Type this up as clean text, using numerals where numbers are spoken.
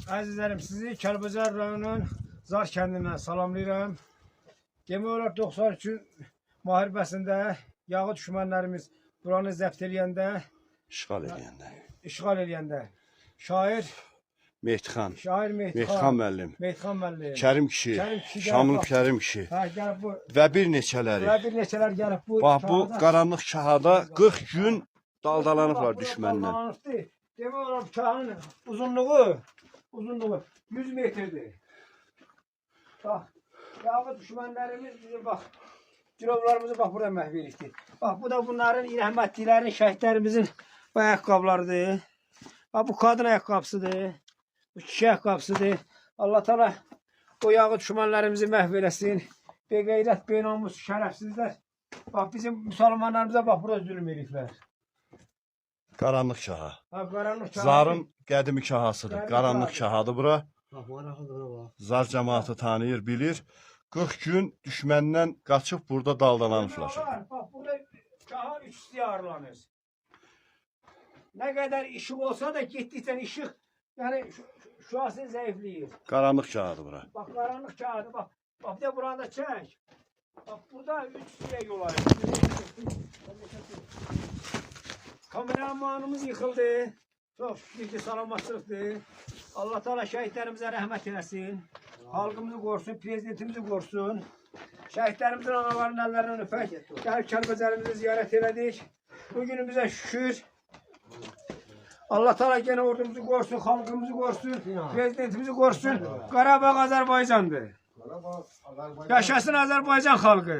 Əzizlərim, sizi Kəlbəcər rayonunun Zar kəndindən salamlayıram. Demək olar 93 müharibəsində yağı düşmənlərimiz buranı zəbt eləyəndə, işğal eləyəndə şair Mehdixan müəllim, müəllim, Kərim kişi, Şamil Kərim kişi və bir neçələri gəlib bu. Bax, bu qaranlıq kahada 40 gün daldalanıblar düşməndən. Demək olar kahanın uzunluğu 100 metrdir. Bax, yağı düşmənlərimiz bizi bax, girovlarımızı bax burada məhv etdi. Bax, bu da bunların rəhmətliklərin, şəhidlərimizin bu ayaqqabılarıdır. Bax, bu qadın ayaqqabısıdır. Bu kişi ayaqqabısıdır. Allah Teala o yağı düşmənlərimizi məhv eləsin. Beqeyrət, benamus, şərəfsizlər. Bax, bizim müsəlmanlarımıza bax, burada zülm ediblər. Qaranlıq kaha. Qaranlıq kaha. Zarın qədimi kahasıdır. Qaranlıq kahadır bura. Zar cəmaatı tanıyır, bilir. 40 gün düşməndən qaçıb burada daldalanıblar. Bax, burada kaha 3 istiyarlanır. Nə qədər işıq olsa da getdikcə işıq, yəni şüasını zəifləyir. Qaranlıq kahadır bura. Bax, qaranlıq kahadır, bax. Bax, bir də buranı da çək. Bax, burada 3 istiyar yol ayır. Kameramanımız yıkıldı. Çok şükür salamatlıqdır. Allah Teala şəhidlərimizə rəhmət eləsin. Halkımızı qorusun, prezidentimizi qorusun. Şəhidlərimizin analarının əllərindən öpək. Gəlib Kəlbəcərimizi ziyarət elədik. Bugünümüzə şükür. Allah Teala gene ordumuzu qorusun, halkımızı qorusun, prezidentimizi qorusun. Qarabağ Azərbaycandır. Yaşasın Azərbaycan xalqı.